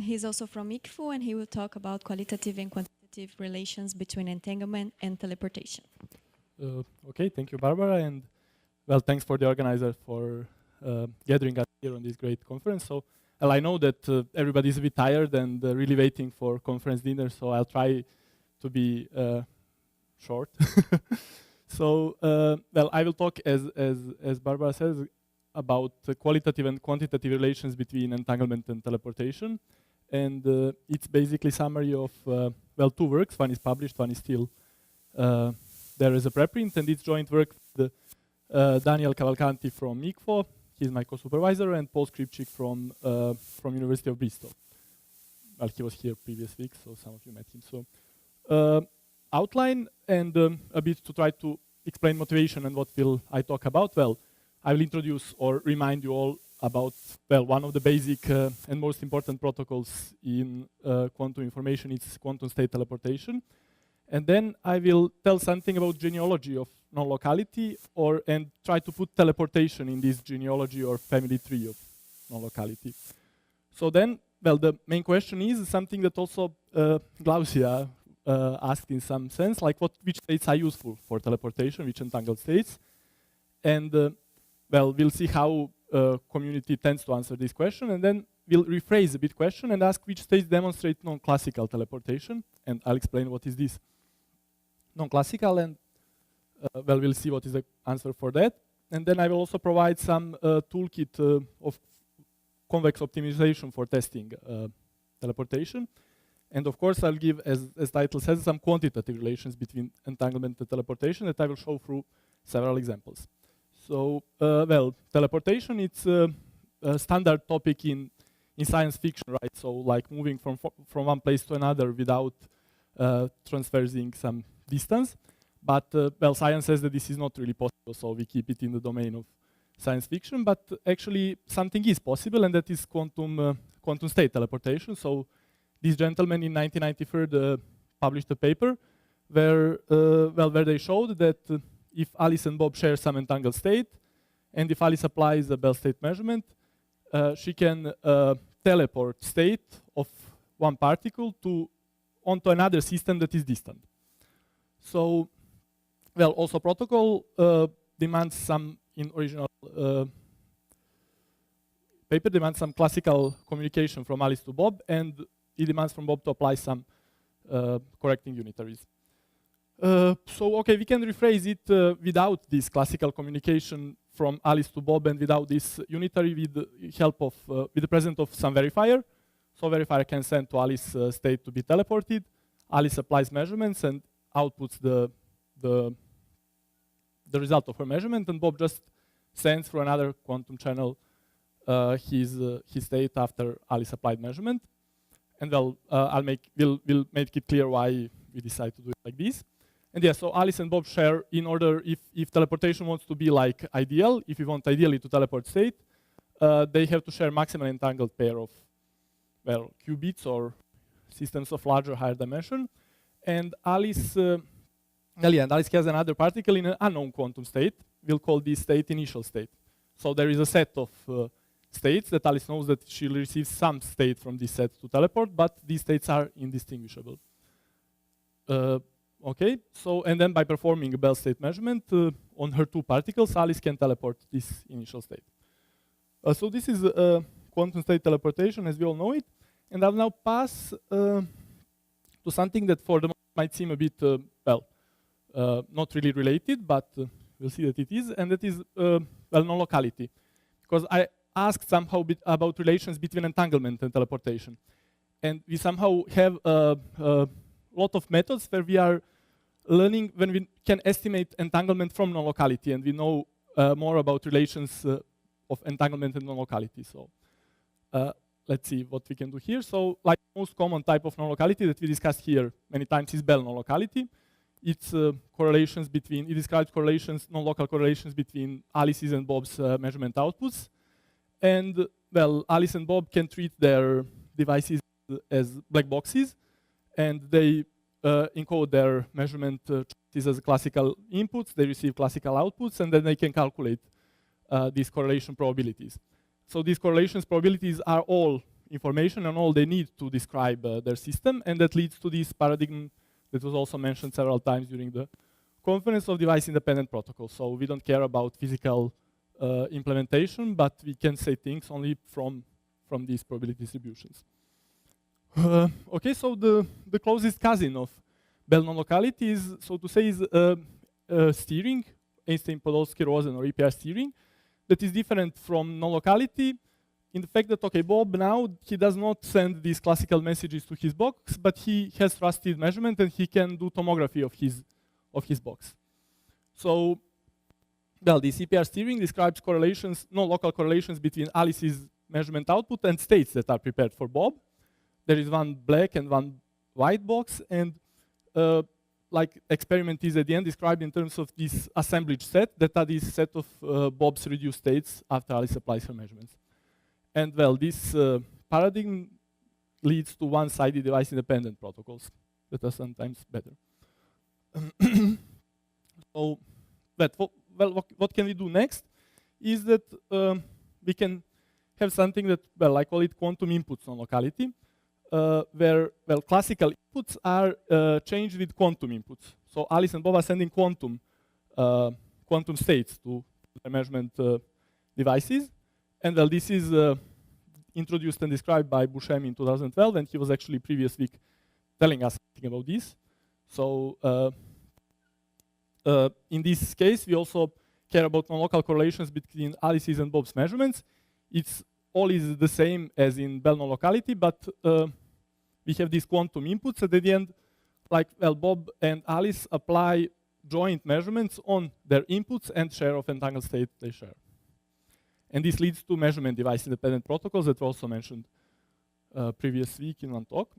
he's also from ICFO, and he will talk about qualitative and quantitative relations between entanglement and teleportation. Okay, thank you, Barbara, and well, thanks for the organizer for gathering us here on this great conference. So, well, I know that everybody's a bit tired and really waiting for conference dinner, so I'll try to be short. So, well, I will talk, as Barbara says, about qualitative and quantitative relations between entanglement and teleportation. And it's basically summary of, well, two works. One is published, one is still there is a preprint, and it's joint work with Daniel Cavalcanti from ICFO, he's my co-supervisor, and Paul Šupić from University of Bristol. Well, he was here previous week, so some of you met him. So outline and a bit to try to explain motivation and what will I talk about. Well, I will introduce or remind you all about, well, one of the basic and most important protocols in quantum information. It's quantum state teleportation. And then I will tell something about genealogy of nonlocality and try to put teleportation in this genealogy or family tree of nonlocality. So then, well, the main question is something that also Glaucia asked in some sense, like which states are useful for teleportation, which entangled states. And well, we'll see how community tends to answer this question, and then we'll rephrase a bit question and ask which states demonstrate non-classical teleportation, and I'll explain what is this non-classical, and well, we'll see what is the answer for that. And then I will also provide some toolkit of convex optimization for testing teleportation. And of course, I'll give, as title says, some quantitative relations between entanglement and teleportation that I will show through several examples. So, well, teleportation, it's a standard topic in science fiction, right? So, like moving from one place to another without transversing some distance. But, well, science says that this is not really possible, so we keep it in the domain of science fiction. But actually, something is possible, and that is quantum state teleportation. So, this gentleman in 1993 published a paper where, well, where they showed that if Alice and Bob share some entangled state, and if Alice applies a Bell state measurement, she can teleport state of one particle onto another system that is distant. So, well, also protocol demands some, in original paper, demands some classical communication from Alice to Bob, and it demands from Bob to apply some correcting unitaries. So, okay, we can rephrase it without this classical communication from Alice to Bob and without this unitary with the help of, with the presence of some verifier. So verifier can send to Alice state to be teleported. Alice applies measurements and outputs the result of her measurement, and Bob just sends through another quantum channel his state after Alice applied measurement. And well, we'll make it clear why we decide to do it like this. And yeah, so Alice and Bob share in order, if teleportation wants to be like ideal, if we want ideally to teleport state, they have to share maximal entangled pair of, well, qubits or systems of larger, higher dimension. And Alice, and Alice has another particle in an unknown quantum state. We'll call this state initial state. So there is a set of states that Alice knows that she'll receive some state from this set to teleport, but these states are indistinguishable. Okay, so, and then by performing a Bell state measurement on her two particles, Alice can teleport this initial state. So this is quantum state teleportation as we all know it. And I'll now pass to something that for the moment might seem a bit, well, not really related, but we'll see that it is, and that is, well, nonlocality. Because I asked somehow about relations between entanglement and teleportation. And we somehow have a lot of methods where we are learning when we can estimate entanglement from nonlocality, and we know more about relations of entanglement and nonlocality. So let's see what we can do here. So, like most common type of nonlocality that we discussed here many times is Bell nonlocality. It's correlations between, it describes correlations, non-local correlations between Alice's and Bob's measurement outputs. And, well, Alice and Bob can treat their devices as black boxes, and they encode their measurement choices as classical inputs, they receive classical outputs, and then they can calculate these correlation probabilities. So these correlations probabilities are all information and all they need to describe their system, and that leads to this paradigm that was also mentioned several times during the conference of device-independent protocols. So we don't care about physical implementation, but we can say things only from these probability distributions. Okay, so the closest cousin of Bell nonlocality is, so to say, is steering, Einstein-Podolsky-Rosen or EPR steering, that is different from nonlocality in the fact that, okay, Bob now, he does not send these classical messages to his box, but he has trusted measurement and he can do tomography of his box. So, well, this EPR steering describes correlations, non-local correlations between Alice's measurement output and states that are prepared for Bob. There is one black and one white box, and like experiment is at the end described in terms of this assemblage set that are this set of Bob's reduced states after Alice applies her measurements. And well, this paradigm leads to one-sided device-independent protocols that are sometimes better. So, what can we do next is that we can have something that, well, I call it quantum inputs on locality, where, well, classical inputs are changed with quantum inputs. So Alice and Bob are sending quantum states to the measurement devices. And well, this is introduced and described by Bushem in 2012, and he was actually previous week telling us something about this. So in this case, we also care about non-local correlations between Alice's and Bob's measurements. It's all is the same as in Bell nonlocality, but we have these quantum inputs at the end, like, well, Bob and Alice apply joint measurements on their inputs and share of entangled state they share. And this leads to measurement device-independent protocols that were also mentioned previous week in one talk.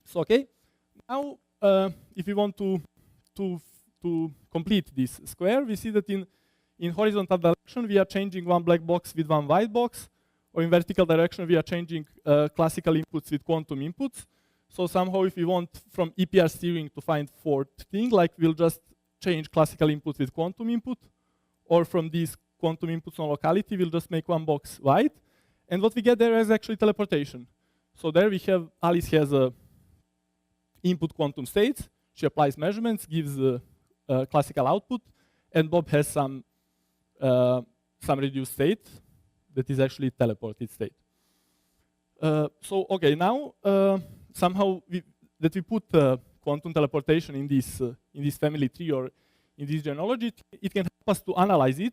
So, okay, now if we want to complete this square, we see that in horizontal direction we are changing one black box with one white box, or in vertical direction we are changing classical inputs with quantum inputs. So somehow if we want from EPR steering to find fourth thing, like we'll just change classical input with quantum input, or from these quantum inputs on locality, we'll just make one box white. And what we get there is actually teleportation. So there we have, Alice has input quantum states, she applies measurements, gives classical output, and Bob has some reduced state that is actually teleported state. So okay, now somehow we put quantum teleportation in this family tree or in this genealogy, it can help us to analyze it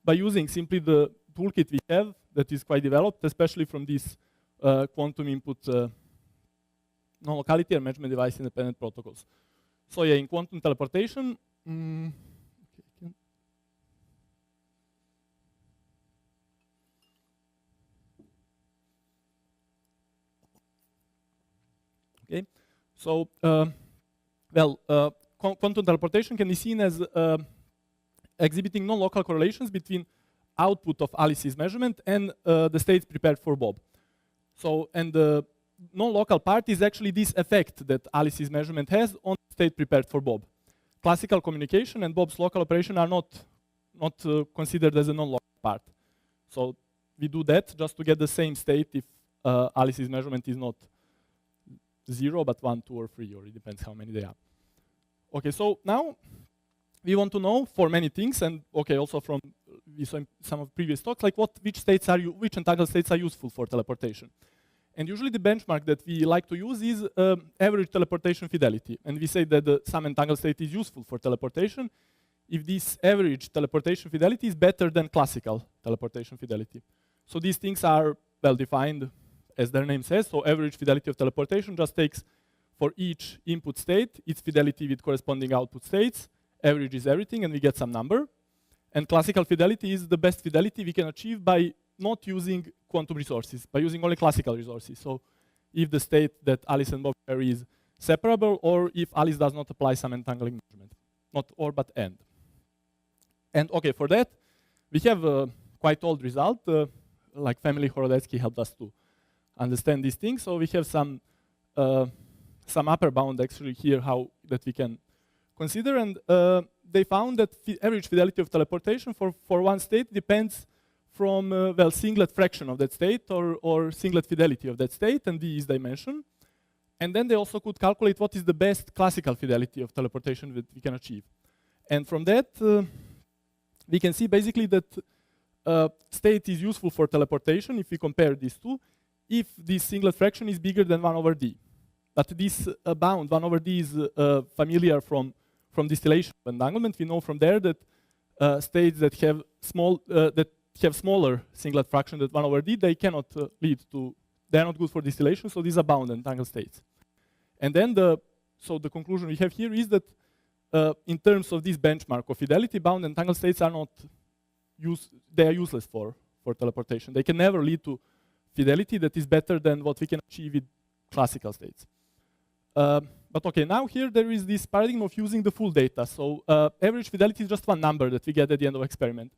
by using simply the toolkit we have that is quite developed, especially from this quantum input non-locality and measurement device independent protocols. So yeah, in quantum teleportation, okay. So quantum teleportation can be seen as exhibiting non-local correlations between output of Alice's measurement and the states prepared for Bob. So, and the non-local part is actually this effect that Alice's measurement has on the state prepared for Bob. Classical communication and Bob's local operation are not considered as a non-local part. So we do that just to get the same state if Alice's measurement is not 0, but 1, 2, or 3, or it depends how many they are. Okay, so now we want to know for many things, and okay, also from we saw in some of previous talks, like which entangled states are useful for teleportation. And usually the benchmark that we like to use is average teleportation fidelity. And we say that some entangled state is useful for teleportation if this average teleportation fidelity is better than classical teleportation fidelity. So these things are well defined, as their name says. So average fidelity of teleportation just takes for each input state its fidelity with corresponding output states, averages everything, and we get some number. And classical fidelity is the best fidelity we can achieve by not using quantum resources, by using only classical resources. So if the state that Alice and Bob share is separable, or if Alice does not apply some entangling measurement. Not or, but and. And okay, for that, we have a quite old result, like family Horodetsky helped us to understand these things. So we have some upper bound actually here that we can consider, and they found that average fidelity of teleportation for one state depends from, well, singlet fraction of that state or singlet fidelity of that state, and D is dimension. And then they also could calculate what is the best classical fidelity of teleportation that we can achieve. And from that, we can see basically that state is useful for teleportation if we compare these two, if this singlet fraction is bigger than 1 over D. But this bound 1 over D is familiar from distillation of entanglement. We know from there that states that have smaller singlet fraction than 1 over D, they cannot lead to, they are not good for distillation, so these are bound entangled states. And then the conclusion we have here is that in terms of this benchmark of fidelity, bound entangled states are not they are useless for teleportation. They can never lead to fidelity that is better than what we can achieve with classical states. But okay, now here there is this paradigm of using the full data. So average fidelity is just one number that we get at the end of experiment.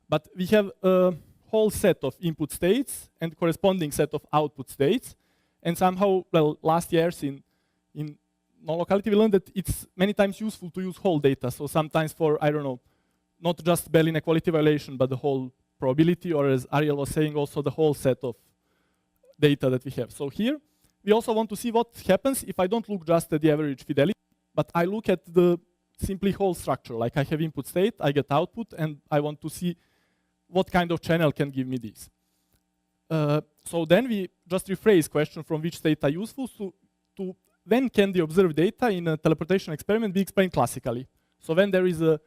But we have a whole set of input states and corresponding set of output states. And somehow, well, last years in Nonlocality, we learned that it's many times useful to use whole data. So sometimes for, I don't know, not just Bell inequality violation, but the whole probability, or as Ariel was saying, also the whole set of data that we have. So here, we also want to see what happens if I don't look just at the average fidelity, but I look at the simply whole structure. Like I have input state, I get output, and I want to see what kind of channel can give me this. So then we just rephrase question from which state are useful to when can the observed data in a teleportation experiment be explained classically. So when there is a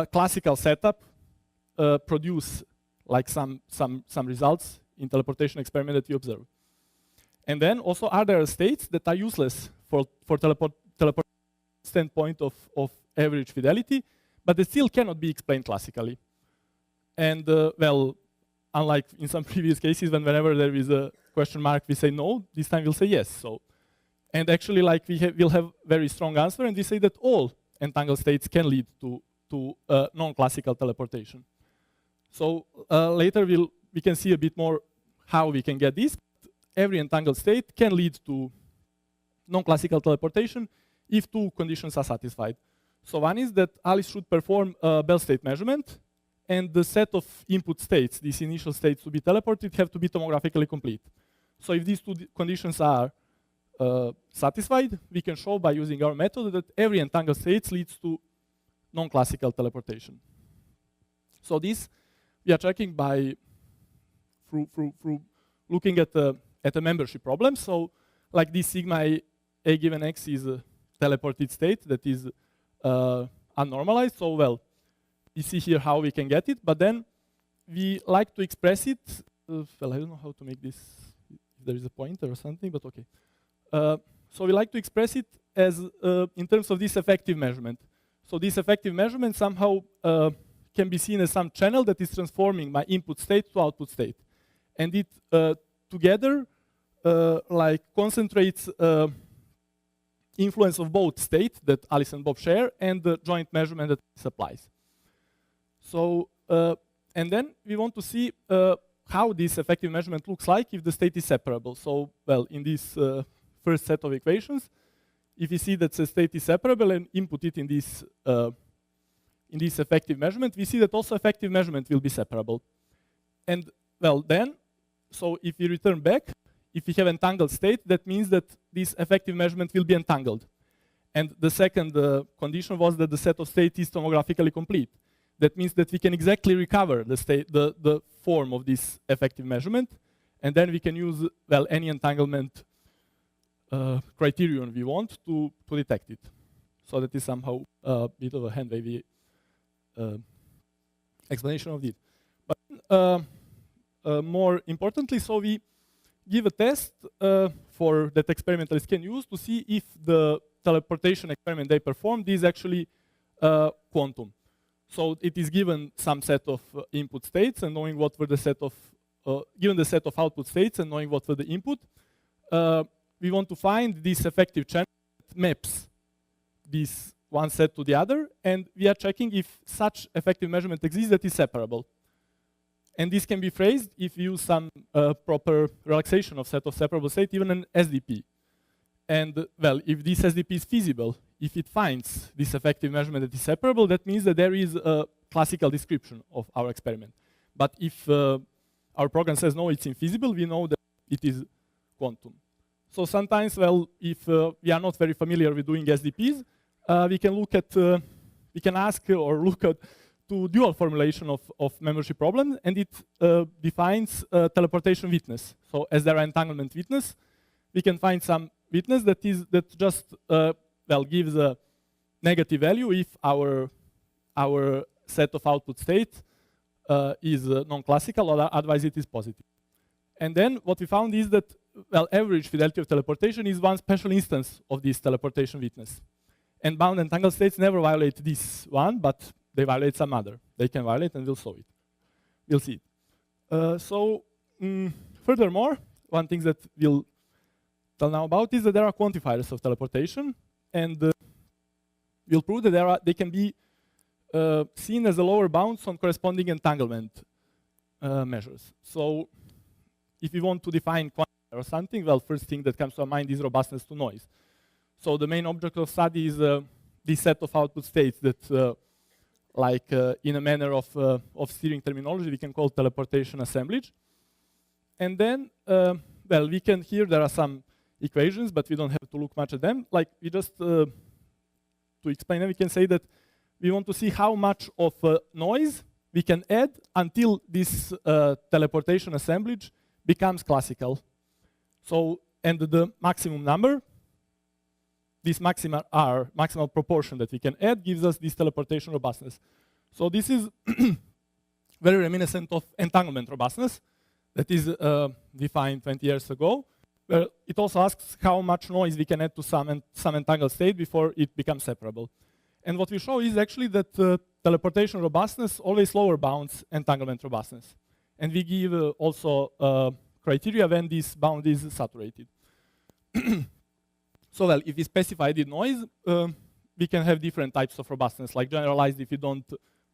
classical setup produce like some results in teleportation experiment that we observe. And then also are there states that are useless for teleport standpoint of average fidelity, but they still cannot be explained classically. And well, unlike in some previous cases, whenever there is a question mark, we say no. This time we'll say yes. So, and actually, like we'll have very strong answer, and we say that all entangled states can lead to non-classical teleportation. So later we can see a bit more how we can get this. Every entangled state can lead to non-classical teleportation if two conditions are satisfied. So one is that Alice should perform a Bell state measurement, and the set of input states, these initial states to be teleported, have to be tomographically complete. So if these two conditions are satisfied, we can show by using our method that every entangled state leads to non-classical teleportation. So this we are checking by through looking at a membership problem. So like this sigma a given x is a teleported state that is unnormalized. So well, you see here how we can get it, but then we like to express it. Well, I don't know how to make this, if there is a pointer or something, but okay. So we like to express it as in terms of this effective measurement. So this effective measurement somehow can be seen as some channel that is transforming my input state to output state. And it together like concentrates influence of both state that Alice and Bob share and the joint measurement that this applies. So, and then we want to see how this effective measurement looks like if the state is separable. So, well, in this first set of equations, if you see that the state is separable and input it in this effective measurement, we see that also effective measurement will be separable. And well, then, so if we return back, if we have entangled state, that means that this effective measurement will be entangled. And the second condition was that the set of state is tomographically complete. That means that we can exactly recover the state, the form of this effective measurement, and then we can use, well, any entanglement criterion we want to detect it. So that is somehow a bit of a hand-wavy explanation of it. But more importantly, so we give a test for that experimentalists can use to see if the teleportation experiment they performed is actually quantum. So it is given some set of input states, and knowing what were the set of, given the set of output states and knowing what were the input, we want to find this effective channel that maps this one set to the other, and we are checking if such effective measurement exists that is separable. And this can be phrased if you use some proper relaxation of set of separable state, even an SDP. And well, if this SDP is feasible, if it finds this effective measurement that is separable, that means that there is a classical description of our experiment. But if our program says, no, it's infeasible, we know that it is quantum. So sometimes, well, if we are not very familiar with doing SDPs, we can ask or look at to dual formulation of membership problems, and it defines teleportation witness. So as there are entanglement witness, we can find some witness that just gives a negative value if our set of output state is non-classical, or otherwise it is positive. And then what we found is that, average fidelity of teleportation is one special instance of this teleportation witness. And bound entangled states never violate this one, but they violate some other. They can violate, and we'll solve it. We'll see it. Furthermore, one thing that we'll tell now about is that there are quantifiers of teleportation, and we'll prove that they can be seen as the lower bounds on corresponding entanglement measures. So if we want to define quantifier or something, first thing that comes to our mind is robustness to noise. So the main object of study is this set of output states that, in a manner of steering terminology, we can call teleportation assemblage. And then, here there are some equations, but we don't have to look much at them. We just, to explain them, we can say that we want to see how much of noise we can add until this teleportation assemblage becomes classical. So, and the maximum number, this maximal proportion that we can add, gives us this teleportation robustness. So this is very reminiscent of entanglement robustness that is defined 20 years ago, where it also asks how much noise we can add to some entangled state before it becomes separable. And what we show is actually that teleportation robustness always lower bounds entanglement robustness. And we give also criteria when this bound is saturated. So if we specify the noise, we can have different types of robustness, like generalized if you don't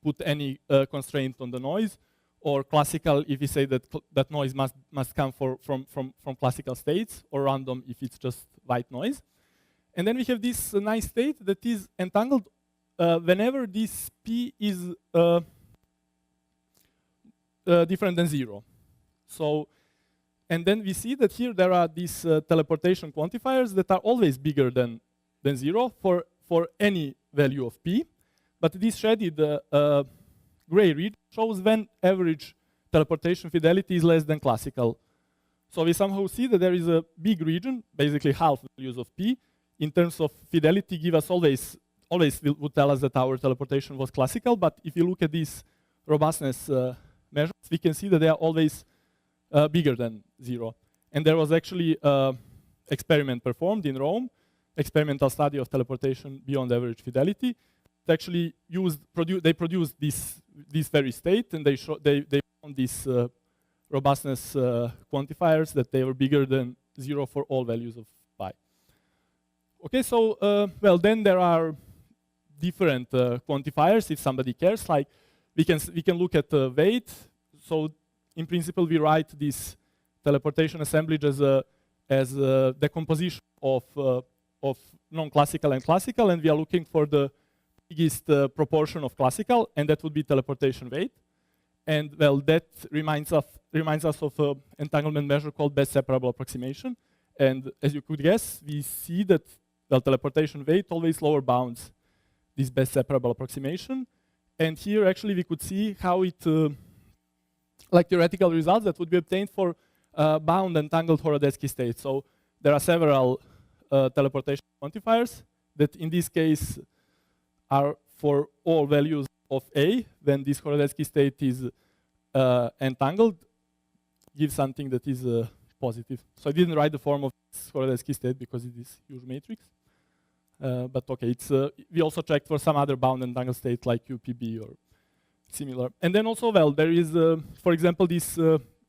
put any constraint on the noise, or classical if we say that that noise must come from classical states, or random if it's just white noise. And then we have this nice state that is entangled whenever this P is different than 0. So, and then we see that here there are these teleportation quantifiers that are always bigger than 0 for any value of P. But this shaded gray region shows when average teleportation fidelity is less than classical. So we somehow see that there is a big region, basically half values of P, in terms of fidelity give us always would tell us that our teleportation was classical. But if you look at these robustness measures, we can see that they are always bigger than 0. And there was actually experiment performed in Rome, experimental study of teleportation beyond average fidelity. It actually they produced this very state, and they found these robustness quantifiers that they were bigger than 0 for all values of pi. Okay, so then there are different quantifiers if somebody cares. Like we can look at weight. So in principle, we write this teleportation assemblage as a decomposition of non-classical and classical, and we are looking for the biggest proportion of classical, and that would be teleportation weight. And that reminds us of an entanglement measure called best separable approximation. And as you could guess, we see that teleportation weight always lower bounds this best separable approximation. And here actually we could see how it, theoretical results that would be obtained for bound entangled Horodecki states. So there are several teleportation quantifiers that in this case are for all values of A, when this Horodecki state is entangled, give something that is positive. So I didn't write the form of this Horodecki state because it is huge matrix. But okay, we also checked for some other bound entangled state like UPB or similar. And then also, there is, for example, this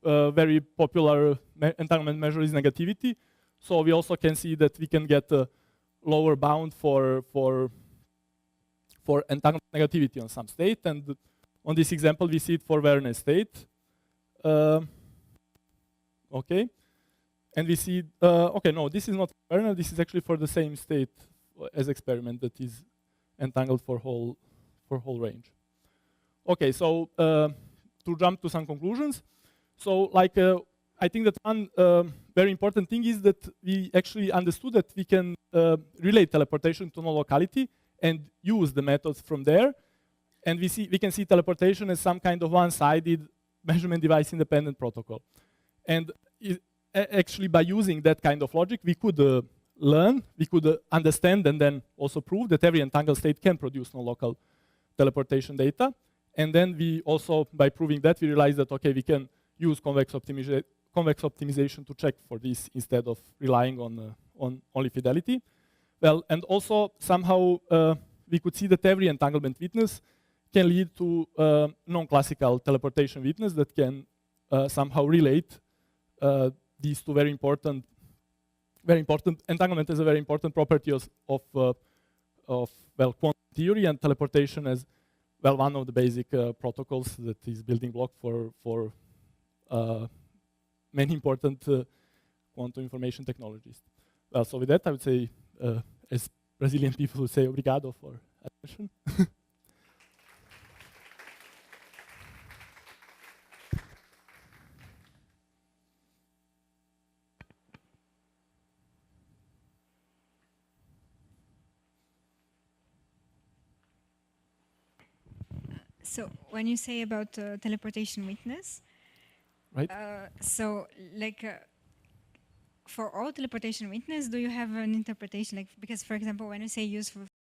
very popular entanglement measure is negativity. So we also can see that we can get a lower bound for entanglement negativity on some state. And on this example, we see it for Werner state. Okay. And we see, okay, no, this is not Werner. This is actually for the same state as experiment that is entangled for whole range. Okay, so to jump to some conclusions. So like I think that one very important thing is that we actually understood that we can relate teleportation to non-locality and use the methods from there. And we can see teleportation as some kind of one-sided measurement device independent protocol. And actually by using that kind of logic, we could learn, we could understand and then also prove that every entangled state can produce non-local teleportation data. And then we also, by proving that, we realized that, okay, we can use convex optimization to check for this instead of relying on only fidelity. Well, and also somehow we could see that every entanglement witness can lead to non-classical teleportation witness that can somehow relate these two very important. Entanglement is a very important property of quantum theory, and teleportation as well one of the basic protocols that is building block for many important quantum information technologies. Well, so with that, I would say, as Brazilian people would say, obrigado for attention. So when you say about teleportation witness, right? So like for all teleportation witness, do you have an interpretation? Like, because for example, when you say use for